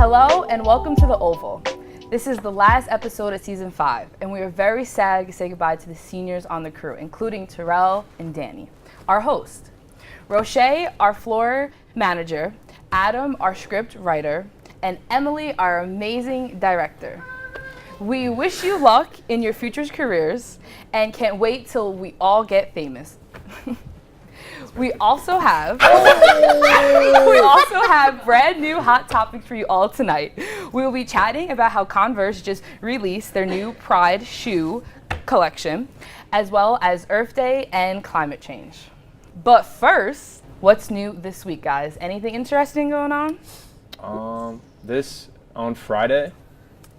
Hello and welcome to The Oval. This is the last episode of season 5, and we are very sad to say goodbye to the seniors on the crew, including Terrell and Danny, our host, Roche, our floor manager, Adam, our script writer, and Emily, our amazing director. We wish you luck in your future careers and can't wait till we all get famous. We also have brand new hot topics for you all tonight. We will be chatting about how Converse just released their new Pride shoe collection, as well as Earth Day and climate change. But first, what's new this week, guys? Anything interesting going on? This on Friday,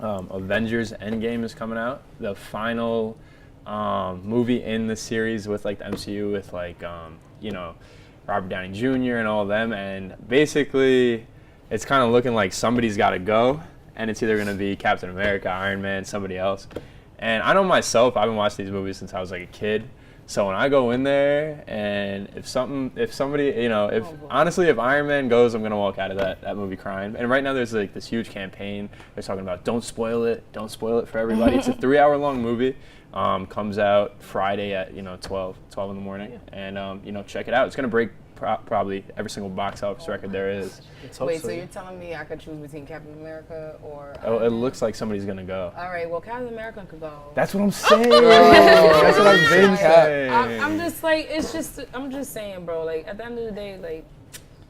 Avengers Endgame is coming out. The final movie in the series with like the MCU with like Robert Downey Jr. and all of them, and basically it's kind of looking like somebody's got to go, and it's either going to be Captain America, Iron Man, somebody else. And I know myself, I've been watching these movies since I was like a kid. So when I go in there and if Iron Man goes, I'm gonna walk out of that movie crying. And right now there's like this huge campaign. They're talking about don't spoil it for everybody. It's a 3-hour-long movie. Comes out Friday at 12 in the morning, and check it out. It's gonna break probably every single box office record there is. Wait, so you're telling me I could choose between Captain America or it looks like somebody's gonna go. All right, well, Captain America could go. That's what I'm saying. That's what I've been saying. I'm just like, I'm just saying, bro, like at the end of the day, like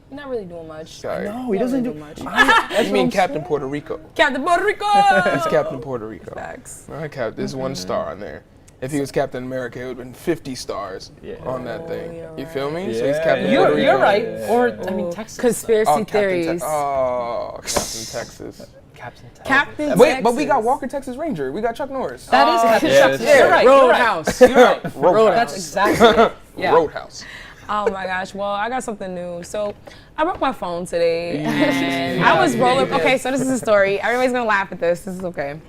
you're not really doing much. Sorry. No, he doesn't do much. You mean Captain Puerto Rico? Captain Puerto Rico! It's Captain Puerto Rico. Facts. All right, Cap, there's 1 star on there. If he was Captain America, it would have been 50 stars on that thing. You feel me? Yeah. So he's Captain You're, Puerto Rico. you're right. Or, I mean, Texas. Conspiracy theories. Captain Texas. Captain Wait, Texas. but we got Walker, Texas Ranger. We got Chuck Norris. That is Captain Texas. yeah. You're right. Roadhouse. You're right. Roadhouse. That's exactly it. Yeah. Roadhouse. Oh my gosh, well, I got something new. So I broke my phone today and I was okay, so this is a story. Everybody's gonna laugh at this. This is okay.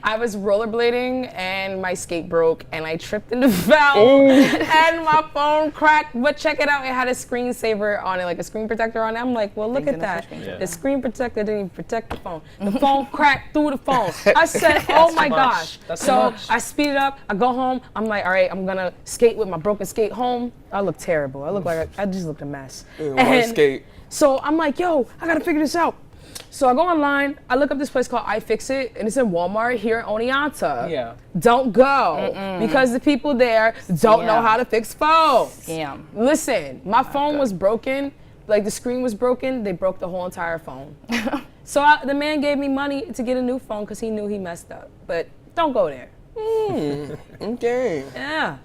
I was rollerblading and my skate broke and I tripped and fell and my phone cracked. But check it out, it had a screensaver on it, like a screen protector on it. I'm like, well, look at that. The screen protector didn't even protect the phone. The phone cracked through the phone. I said, oh my gosh. So I speed it up, I go home. I'm like, all right, I'm gonna skate with my broken skate home. I look terrible. I look like I just looked a mess. One skate. So I'm like, yo, I gotta figure this out. So I go online, I look up this place called iFixit, and it's in Walmart here in Oneonta. Yeah. Don't go, because the people there don't know how to fix phones. Scam. Listen, my phone was broken, like the screen was broken, they broke the whole entire phone. So the man gave me money to get a new phone because he knew he messed up, but don't go there. Okay. Yeah.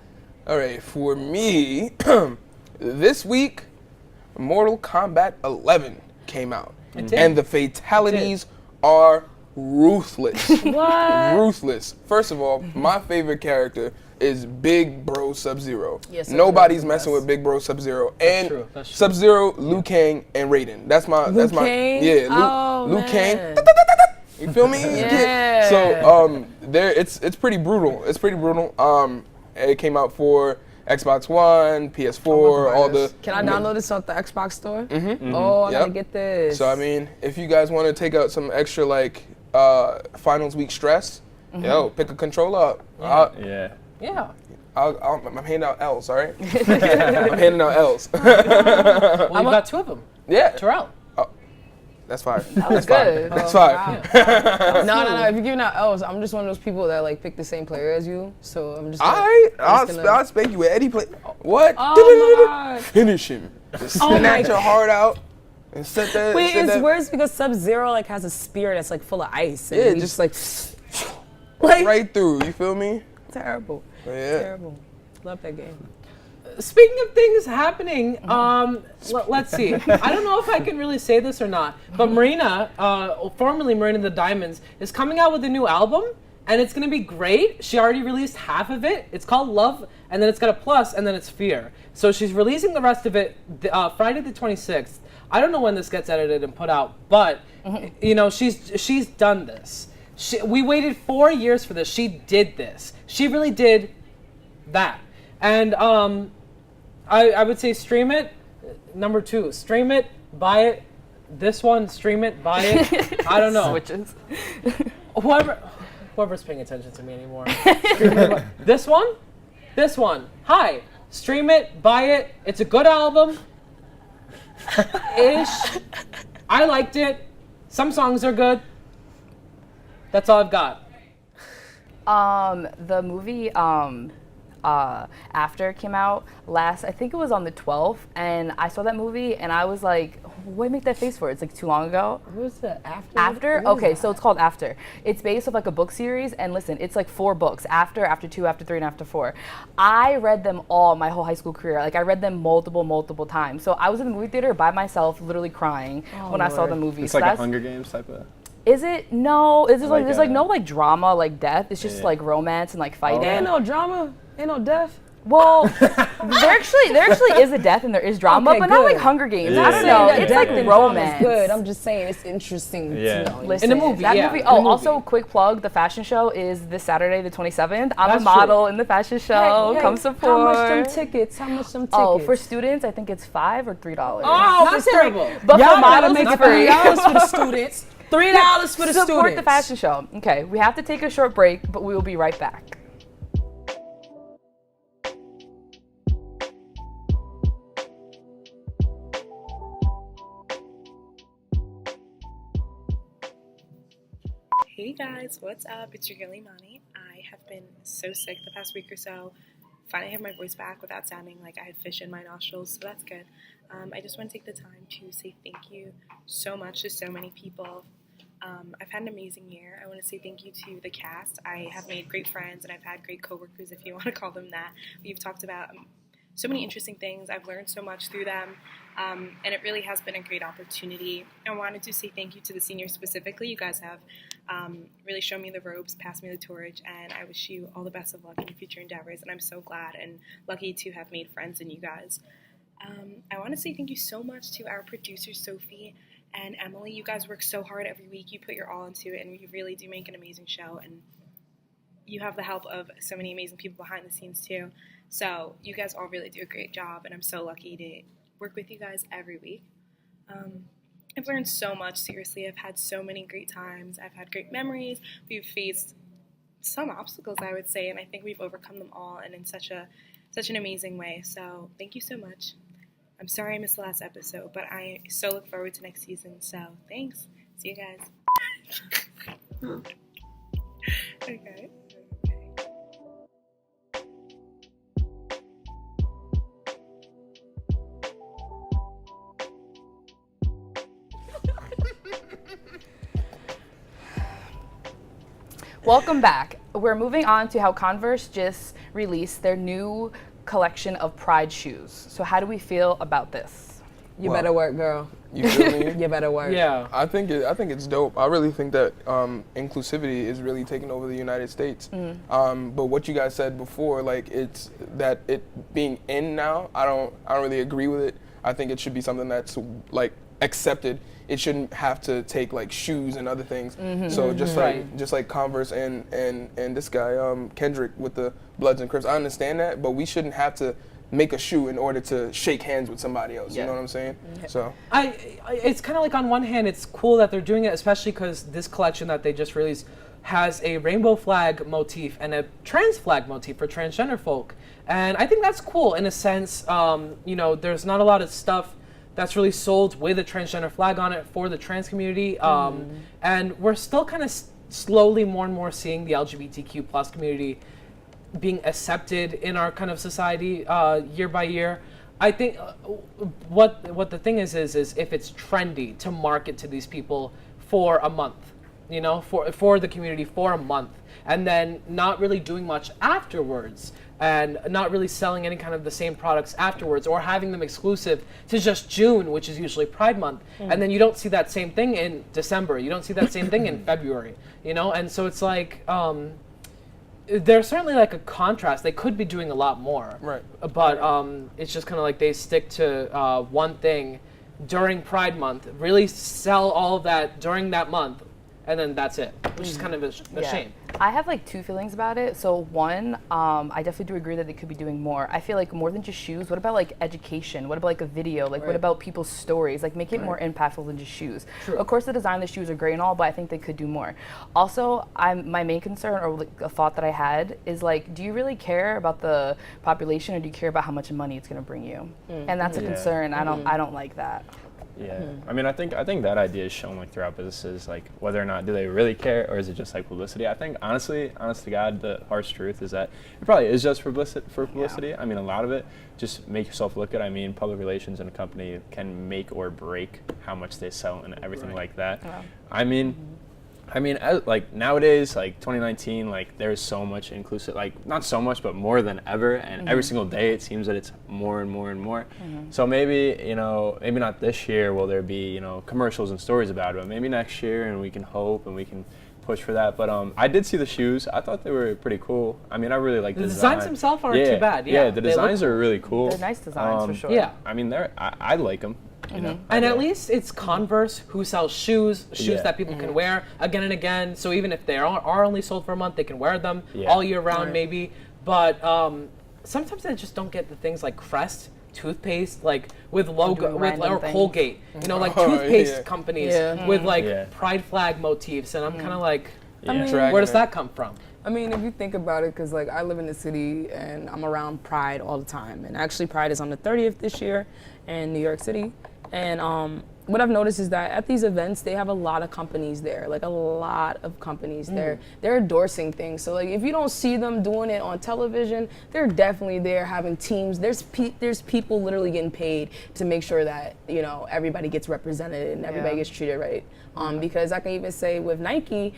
All right, for me, this week, Mortal Kombat 11 came out. And the fatalities are ruthless. What? Ruthless. First of all, my favorite character is Big Bro Sub-Zero. Yes, Nobody's messing with Big Bro Sub-Zero. And true, that's true. Sub-Zero, Liu Kang, and Raiden. That's my Kang? yeah, Oh, Liu Kang. man. You feel me? Yeah. So it's pretty brutal. It's pretty brutal. It came out for Xbox One, PS4, all the. Can I download this off the Xbox store? Oh, I gotta get this. So I mean, if you guys want to take out some extra like finals week stress, yo, pick a controller up. Yeah. I'm handing out L's, all right? I'm handing out L's. Well, you've got 2 of them. Yeah. Terrell. That's fire. That's good. That's fire. No. If you're giving out L's, I'm just one of those people that like pick the same player as you. So I'm just. I'll spank you with Eddie play. What? Oh my God. Finish him. Just snatch your heart out and set that. Wait, set it's that. worse because Sub-Zero like has a spear that's like full of ice. And Yeah, he just like right through. You feel me? terrible. Yeah. Terrible. Love that game. Speaking of things happening, let's see. I don't know if I can really say this or not, but Marina, formerly Marina the Diamonds, is coming out with a new album, and it's going to be great. She already released half of it. It's called Love, and then it's got a plus, and then it's Fear. So she's releasing the rest of it Friday the 26th. I don't know when this gets edited and put out, but she's done this. We waited 4 years for this. She did this. She really did that. And I would say stream it. Number 2, stream it, buy it, This one, stream it, buy it. I don't know. Switches. Whoever's paying attention to me anymore. This one. Hi. Stream it, buy it. It's a good album. Ish. I liked it. Some songs are good. That's all I've got. The movie After came out I think it was on the 12th, and I saw that movie and I was like, why make that face for? It's like too long ago. What was the After? After? Okay, so it's called After. It's based off like a book series, and listen, it's like 4 books, After 2, After 3, and After 4. I read them all my whole high school career. Like I read them multiple times. So I was in the movie theater by myself, literally crying when I saw the movie. It's so like a Hunger Games type of. Is it? No. Is it like there's like no a- like drama, like death. It's just like romance and like fighting. Ain't no drama, ain't no death. Well, there actually is a death and there is drama, Okay, but not like good. Hunger Games. Yeah. I don't know. Saying that It's death like and drama is romance. good. I'm just saying it's interesting Yeah. to know. Listen, In the movie, that yeah, movie. in Oh, the also movie. quick plug: the fashion show is this Saturday, the 27th. I'm That's a model true. in the fashion show. Hey, Come support. How much them tickets? Oh, for students, I think it's $5 or $3. Oh, That's terrible. But y'all for gotta models, make it's it free. $3 for the students. $3 for the Support students. the fashion show. Okay, we have to take a short break, but we will be right back. Hey guys, what's up? It's your girl Imani. I have been so sick the past week or so. Finally have my voice back without sounding like I had fish in my nostrils, so that's good. I just want to take the time to say thank you so much to so many people. I've had an amazing year. I want to say thank you to the cast. I have made great friends and I've had great coworkers, if you want to call them that. We've talked about so many interesting things. I've learned so much through them, and it really has been a great opportunity. I wanted to say thank you to the seniors specifically. You guys have really shown me the ropes, passed me the torch, and I wish you all the best of luck in your future endeavors, and I'm so glad and lucky to have made friends in you guys. I want to say thank you so much to our producers, Sophie and Emily. You guys work so hard every week. You put your all into it, and you really do make an amazing show, and you have the help of so many amazing people behind the scenes too. So you guys all really do a great job, and I'm so lucky to work with you guys every week. I've learned so much, seriously. I've had so many great times. I've had great memories. We've faced some obstacles, I would say, and I think we've overcome them all and in such an amazing way. So thank you so much. I'm sorry I missed the last episode, but I so look forward to next season. So thanks. See you guys. Okay. Welcome back. We're moving on to how Converse just released their new collection of Pride shoes. So how do we feel about this? You Well, better work, girl. You feel me? You better work. Yeah. I think it's dope. I really think that inclusivity is really taking over the United States. But what you guys said before, like it's that it being in now, I don't really agree with it. I think it should be something that's like accepted. It shouldn't have to take like shoes and other things. So just like Converse and this guy Kendrick with the Bloods and Crips, I understand that, but we shouldn't have to make a shoe in order to shake hands with somebody else. You know what I'm saying? So It's kind of like on one hand, it's cool that they're doing it, especially because this collection that they just released has a rainbow flag motif and a trans flag motif for transgender folk. And I think that's cool in a sense. You know, there's not a lot of stuff that's really sold with a transgender flag on it for the trans community. And we're still kind of slowly more and more seeing the LGBTQ plus community being accepted in our kind of society year by year. I think what the thing is if it's trendy to market to these people for a month, you know, for the community for a month, and then not really doing much afterwards, and not really selling any kind of the same products afterwards, or having them exclusive to just June, which is usually Pride Month, and then you don't see that same thing in December, you don't see that same thing in February, you know, and so it's like, there's certainly like a contrast. They could be doing a lot more, Right. But it's just kind of like they stick to one thing during Pride Month, really sell all of that during that month, and then that's it, which is kind of a shame. I have like two feelings about it. So one, I definitely do agree that they could be doing more. I feel like more than just shoes. What about like education? What about like a video? Like what about people's stories? Like make it more impactful than just shoes. True. Of course, the design of the shoes are great and all, but I think they could do more. Also, my main concern or like a thought that I had is like, do you really care about the population or do you care about how much money it's going to bring you? And that's a concern. I don't like that. Yeah, I mean, I think that idea is shown like throughout businesses, like whether or not do they really care or is it just like publicity. I think honest to God, the harsh truth is that it probably is just for publicity. I mean, a lot of it just make yourself look good. I mean, public relations in a company can make or break how much they sell and everything like that. I mean, like nowadays, like 2019, like there's so much inclusive, like not so much, but more than ever. And every single day it seems that it's more and more and more. So maybe, maybe not this year will there be, commercials and stories about it, but maybe next year, and we can hope and we can push for that. But I did see the shoes. I thought they were pretty cool. I mean, I really like the designs themselves aren't too bad. Yeah, the designs are really cool. They're nice designs for sure. Yeah. I mean, I like them. And at least it's Converse who sells shoes that people can wear again and again. So even if they are only sold for a month, they can wear them all year round maybe. But sometimes I just don't get the things like Crest toothpaste, like with logo, or Colgate, like toothpaste companies with like pride flag motifs, and I'm kind of like, where does that come from? I mean, if you think about it, because like I live in the city and I'm around Pride all the time, and actually Pride is on the 30th this year in New York City, and what I've noticed is that at these events they have a lot of companies there, like a lot of companies there. They're endorsing things. So like if you don't see them doing it on television, they're definitely there having teams. There's people literally getting paid to make sure that everybody gets represented and everybody gets treated right. Because I can even say with Nike,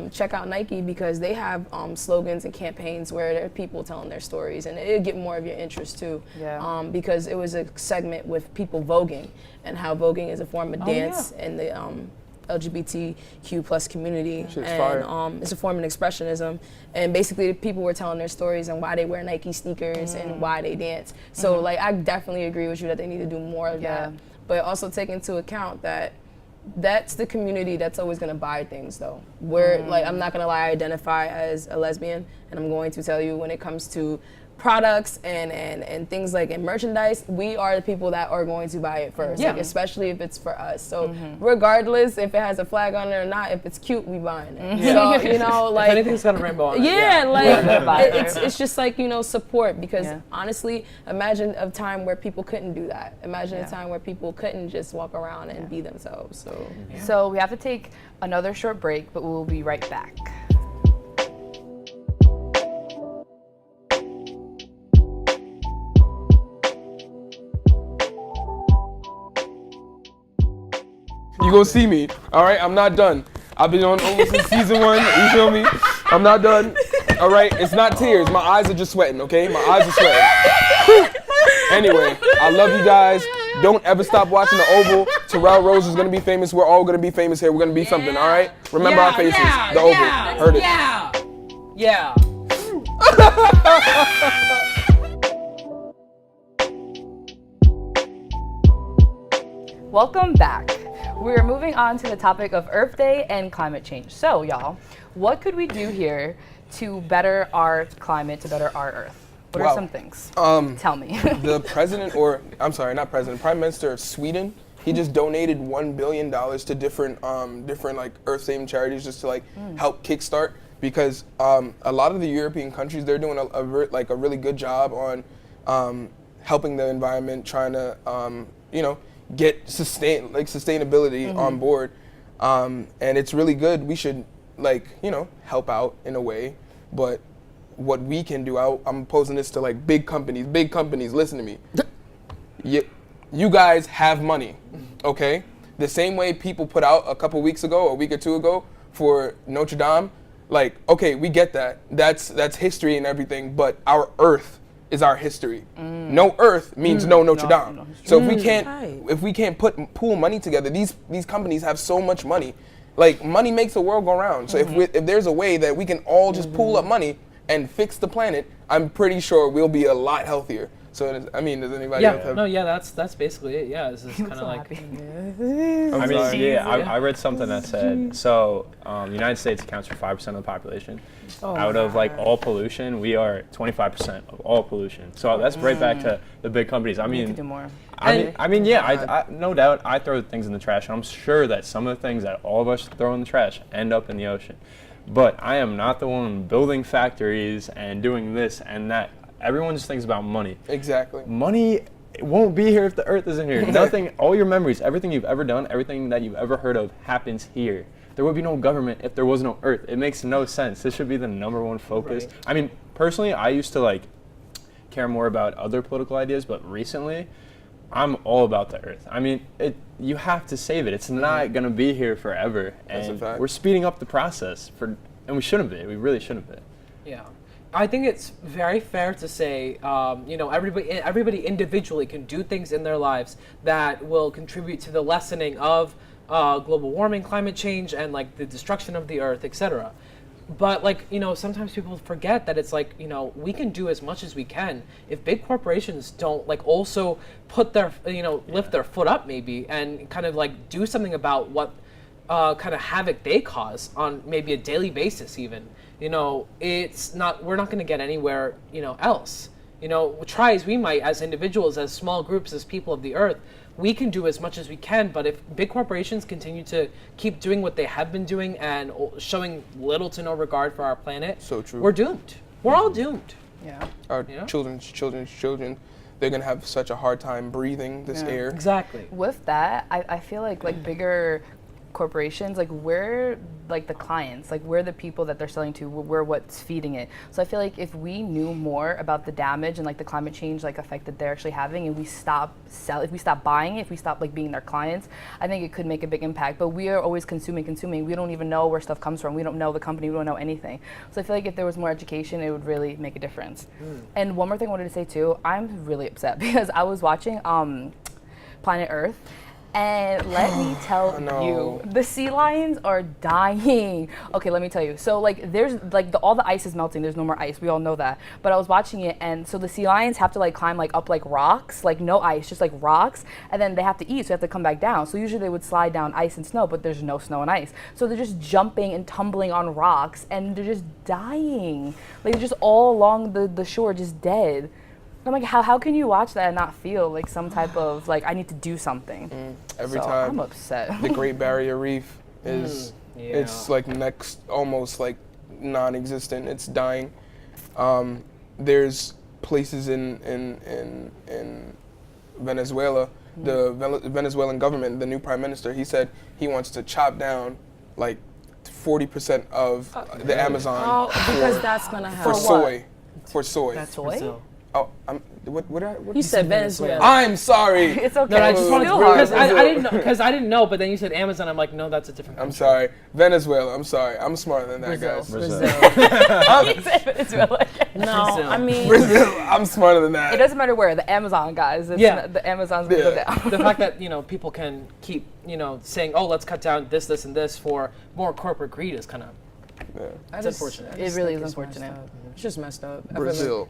check out Nike because they have slogans and campaigns where there are people telling their stories, and it'll get more of your interest too. Because it was a segment with people voguing and how voguing is a form of dance in the LGBTQ plus community, and it's a form of expressionism. And basically, people were telling their stories and why they wear Nike sneakers and why they dance. So like, I definitely agree with you that they need to do more of that, but also take into account that that's the community that's always gonna buy things though. Like, I'm not gonna lie, I identify as a lesbian, and I'm going to tell you when it comes to products and things like in merchandise, we are the people that are going to buy it first, like, especially if it's for us. So regardless if it has a flag on it or not, if it's cute, we buying it. So like, if anything's got a rainbow on it. It's just like support, because honestly, imagine a time where people couldn't do that. Imagine a time where people couldn't just walk around and be themselves. So we have to take another short break, but we'll be right back. You gonna see me, all right? I'm not done. I've been on Oval since season 1, you feel me? I'm not done, all right? It's not tears, my eyes are just sweating, okay? My eyes are sweating. Anyway, I love you guys. Don't ever stop watching the Oval. Terrell Rose is gonna be famous. We're all gonna be famous here. We're gonna be something, all right? Remember our faces, the Oval. Heard it. Yeah. Welcome back. We're moving on to the topic of Earth Day and climate change. So, y'all, what could we do here to better our climate, to better our Earth? What are some things? Tell me. The Prime Minister of Sweden, he just donated $1 billion to different like Earth-saving charities just to like help kickstart, because a lot of the European countries, they're doing a really good job on helping the environment, trying to get sustainability on board, and it's really good. We should help out in a way, but what we can do, I'm posing this to like big companies, listen to me. You guys have money, okay? The same way people put out a couple weeks ago, a week or two ago, for Notre Dame, like, okay, we get that. That's history and everything, but our Earth is our history. No Earth means no Notre Dame. No. So if we can't pool money together, these companies have so much money. Like, money makes the world go round. So if there's a way that we can all just pool up money and fix the planet, I'm pretty sure we'll be a lot healthier. So does anybody else have? That's basically it. Yeah, this is kind of like. I mean, I read something that said so. The United States accounts for 5% of the population. Out of like all pollution, we are 25% of all pollution. So that's right back to the big companies. I We mean, could do more. I no doubt I throw things in the trash. I'm sure that some of the things that all of us throw in the trash end up in the ocean. But I am not the one building factories and doing this and that. Everyone just thinks about money. Exactly. Money won't be here if the earth isn't here. Nothing, all your memories, everything you've ever done, everything that you've ever heard of happens here. There would be no government if there was no earth. It makes no sense. This should be the number one focus. Right. I mean, personally, I used to like care more about other political ideas, but recently, I'm all about the earth. I mean, you have to save it. It's not going to be here forever. That's a And fact. we're speeding up the process and we shouldn't be. We really shouldn't be. Yeah. I think it's very fair to say, everybody individually can do things in their lives that will contribute to the lessening of global warming, climate change, and like the destruction of the earth, etc. But like, sometimes people forget that it's like, we can do as much as we can. If big corporations don't like also put their, lift their foot up maybe and kind of like do something about what kind of havoc they cause on maybe a daily basis even. We're not going to get anywhere, else. Try as we might as individuals, as small groups, as people of the earth, we can do as much as we can. But if big corporations continue to keep doing what they have been doing and showing little to no regard for our planet, So true. we're doomed. We're all doomed. Yeah. Our children's children, they're gonna have such a hard time breathing this air. Exactly. With that, I feel like bigger corporations, like we're like the clients, like we're the people that they're selling to, we're what's feeding it. So I feel like if we knew more about the damage and like the climate change like effect that they're actually having, and we stop buying it, if we stop like being their clients, I think it could make a big impact. But we are always consuming. We don't even know where stuff comes from. We don't know the company. We don't know anything. So I feel like if there was more education, it would really make a difference. And one more thing I wanted to say too, I'm really upset because I was watching Planet Earth. And let me tell you, the sea lions are dying. Okay, let me tell you. So like there's like all the ice is melting. There's no more ice. We all know that. But I was watching it, and so the sea lions have to like climb like up like rocks, like no ice, just like rocks, and then they have to eat, so they have to come back down. So usually they would slide down ice and snow, but there's no snow and ice. So they're just jumping and tumbling on rocks, and they're just dying. Like they're just all along the shore, just dead. I'm like, how can you watch that and not feel like some type of like I need to do something? Every So time I'm upset. the Great Barrier Reef is it's like next almost like non-existent. It's dying. There's places in Venezuela. The Venezuelan government, the new prime minister, he said he wants to chop down like 40% of the Amazon because that's gonna for help. soy. For soy. That's Soy? Brazil. Oh, what You said Venezuela. I'm sorry. It's okay. No, I just wanted Still to hard. because I didn't know, but then you said Amazon. I'm like, no, that's a different. I'm country. sorry. Venezuela. I'm sorry. I'm smarter than that, guys. Brazil. He said Venezuela. No, Brazil. I mean, Brazil. I'm smarter than that. It doesn't matter where. The Amazon, guys. It's Yeah. not- the Amazon's gonna go down. The fact that people can keep saying, oh, let's cut down this, and this for more corporate greed is kind of it's unfortunate. It really is unfortunate. It's just messed up. I feel like- Brazil.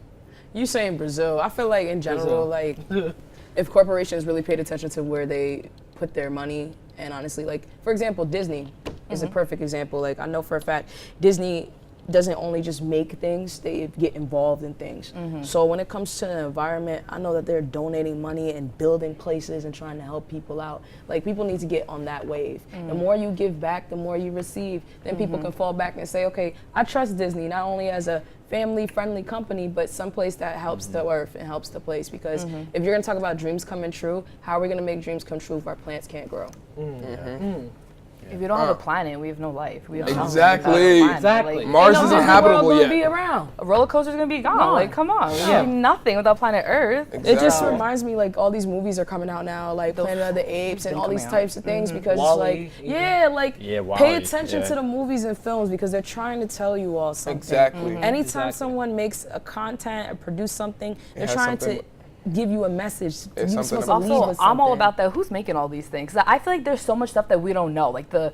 You saying Brazil? I feel like in general, Brazil. like if corporations really paid attention to where they put their money, and honestly, like for example, Disney is a perfect example. Like I know for a fact, Disney doesn't only just make things; they get involved in things. So when it comes to the environment, I know that they're donating money and building places and trying to help people out. Like people need to get on that wave. The more you give back, the more you receive. Then people can fall back and say, okay, I trust Disney not only as a family-friendly company, but someplace that helps the earth and helps the place. Because if you're gonna talk about dreams coming true, how are we gonna make dreams come true if our plants can't grow? If you don't have a planet, we have no life. We have nothing Exactly. without a planet. Exactly. Like, Mars Ain't isn't no habitable world yet. gonna be around. a roller coaster's gonna be gone. Like, come on. We have nothing without planet Earth. It just Exactly. reminds me like all these movies are coming out now, like Planet of the Apes and been all these coming out. types of things because WALL-E, it's like, yeah, like Yeah, pay WALL-E, attention yeah. to the movies and films because they're trying to tell you all something. Exactly. Anytime Exactly. someone makes a content or produce something, they're has trying something to give you a message. You're something supposed to leave Also, with I'm all something. about that. Who's making all these things? 'Cause I feel like there's so much stuff that we don't know. Like the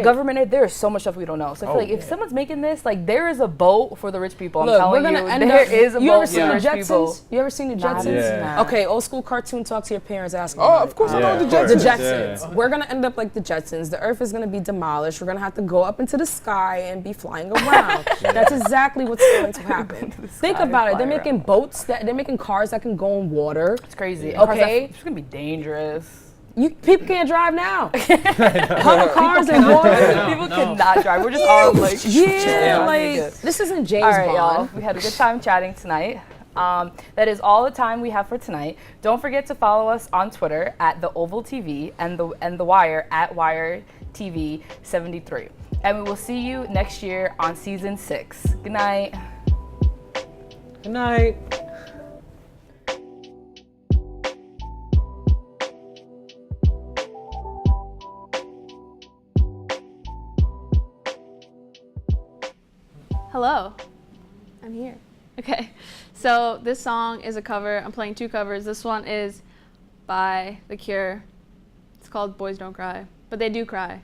government, there is so much stuff we don't know. So I feel like if someone's making this, like there is a boat for the rich people. I'm Look, telling we're you, gonna end there up. is a You boat ever for seen the the rich people. Jetsons? You ever seen the Not Jetsons? Yeah. Okay, old school cartoon talk to your parents. Ask them. Oh, about of it. course I know Yeah, the of course. The Jetsons. Jetsons. We're gonna end up like the Jetsons. The Earth is gonna be demolished. We're gonna have to go up into the sky and be flying around. That's exactly what's going to happen. Think sky and about it. fly They're making boats. They're making cars that can go in water. It's crazy. Okay. It's gonna be dangerous. People can't drive now. Hundred cars in water. People cannot drive. We're just all like, Yeah, I like need it. this isn't James All right, Bond. y'all. We had a good time chatting tonight. That is all the time we have for tonight. Don't forget to follow us on Twitter at TheOvalTV and the Wire at WireTV73. And we will see you next year on season 6. Good night. Good night. Hello, I'm here. Okay, so this song is a cover. I'm playing 2 covers. This one is by The Cure. It's called Boys Don't Cry, but they do cry.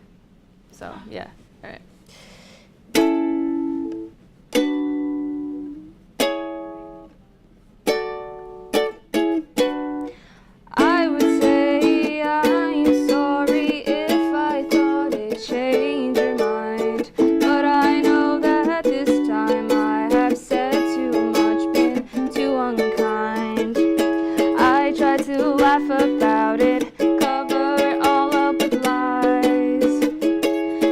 So yeah, all right. I would say I'm sorry if I thought it changed your mind, but I know that this time I have said too much, been too unkind. I tried to laugh about it, cover it all up with lies.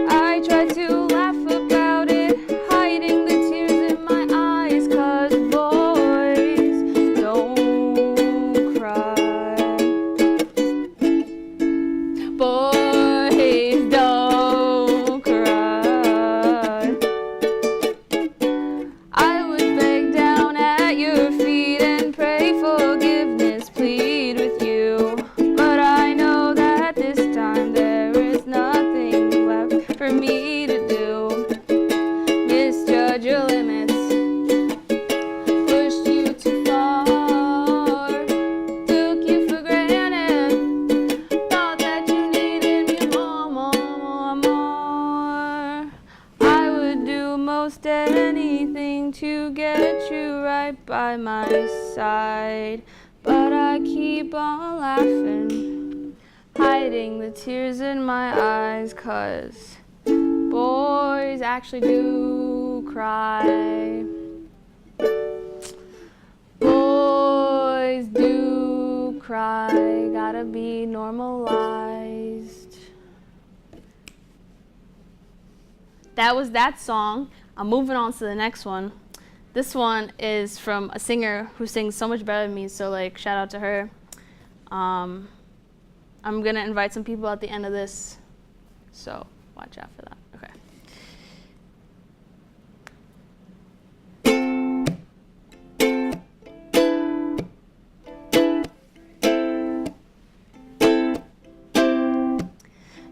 I tried to laugh about it, hiding the tears in my eyes, 'cause boys don't cry. Boys don't cry. I would beg down at your feet and pray forgiveness, plead with you. But I know that this time there is nothing left for me to do. Misjudge your limits, pushed you too far, took you for granted. Thought that you needed me more. I would do most anything to get you right by my side, but I keep on laughing, hiding the tears in my eyes, 'cause boys actually do cry. Boys do cry, gotta be normalized. That was that song. I'm moving on to the next one. This one is from a singer who sings so much better than me, so like shout out to her. I'm gonna invite some people at the end of this, so watch out for that. Okay.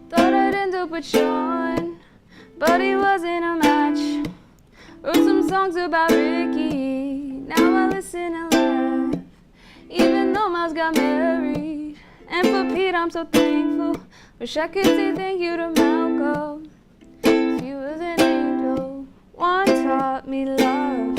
Thought I'd end up with Sean, but he wasn't a match. Wrote some songs about Ricky, now I listen and laugh. Even though Miles got married, and for Pete I'm so thankful. Wish I could say thank you to Malcolm, 'cause he was an angel. One taught me love,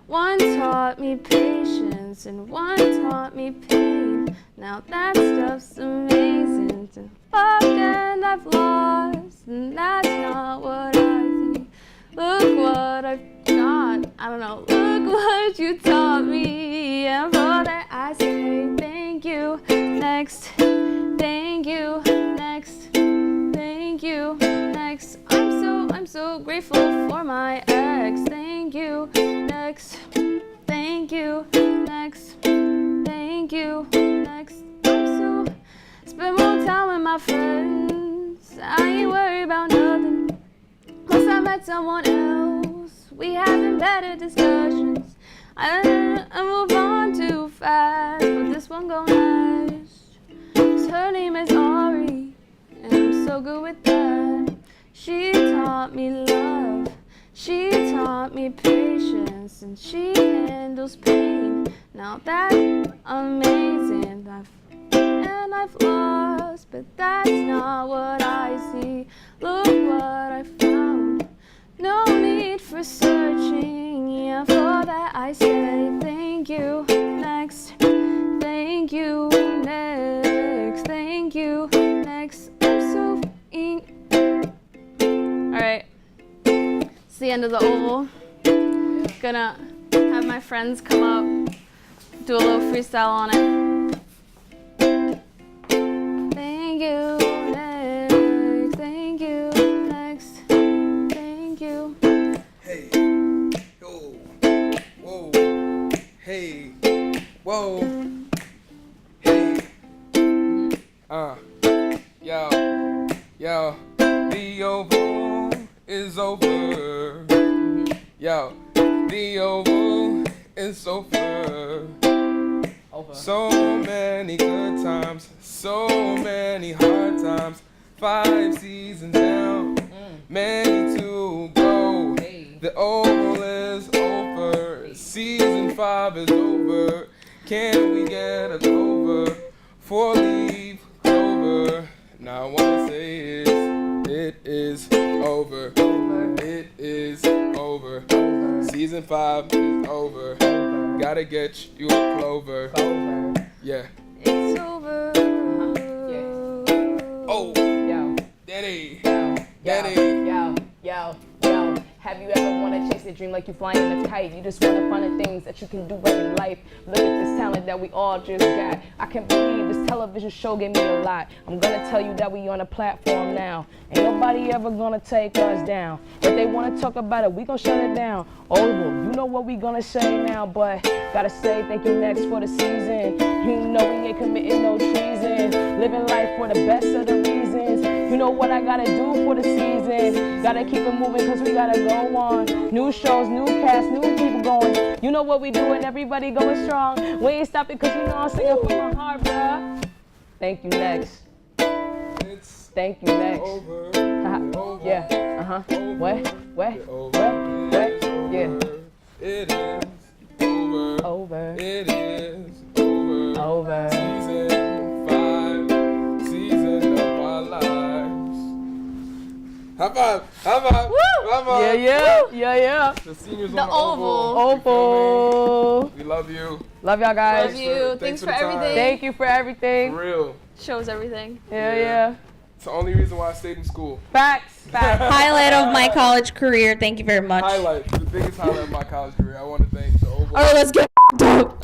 one taught me patience, and one taught me pain. Now that stuff's amazing. And fucked and I've lost, and that's not what I think. Look what I've not, I don't know. Look what you taught me, and for that I say thank you. Next, thank you. Next, thank you. Next, I'm so grateful for my ex. Thank you. Next, thank you. Next, thank you. Next, spend more time with my friends. I ain't worried about nothing. Plus I met someone else. We having better discussions. I move on too fast, but this one gon' last. 'Cause her name is Ari, and I'm so good with that. She taught me love, she taught me patience, and she handles pain. Now that's amazing. I've lost, but that's not what I see. Look what I found. No need for searching. Yeah, for that I say thank you. Next. Thank you. Next. Thank you. Next. I'm so Alright. It's the end of the Oval. Gonna have my friends come up, do a little freestyle on it. Thank you, next. Thank you, next. Thank you. Hey, yo, whoa, hey, whoa, hey, yo, the Oval is over. Yo, the Oval is over. So many good times, so many hard times. 5 seasons down, many to go. The Oval is over. Season 5 is over. Can we get a Clover? 4-leaf clover. Now I wanna say it is over. It is over. Season 5 is over. Gotta get you a Clover. Yeah. It's over. Oh. Yo. Daddy. Yo. Have you ever wanna chase a dream like you flying in a kite? You just wanna find the things that you can do right in life. Look at this talent that we all just got. I can't believe this television show gave me a lot. I'm gonna tell you that we on a platform now. Ain't nobody ever gonna take us down. If they wanna talk about it, we gon' shut it down. Oval, you know what we gonna say now, but gotta say thank you next for the season. You know we ain't committing no treason. Living life for the best of the reasons. You know what I gotta do for the season. Gotta keep it moving cause we gotta go on. New shows, new cast, new people going. You know what we doing, everybody going strong. We ain't stopping cause you know I'm singing from my heart, bruh. Thank you next. Thank you next. Over. Yeah, What? Yeah. It is over. Over. It is over. Over. Season 5, season of our lives. High five! High five! Woo! High five! Yeah. The seniors The on the Oval. Oval. We love you. Love y'all guys. Love you. Thanks for the time. everything. Thank you for everything. For real. Shows everything. Yeah. It's the only reason why I stayed in school. Facts. Highlight of my college career. Thank you very much. Highlight. The biggest highlight of my college career. I want to thank the Oval. All right, let's get up.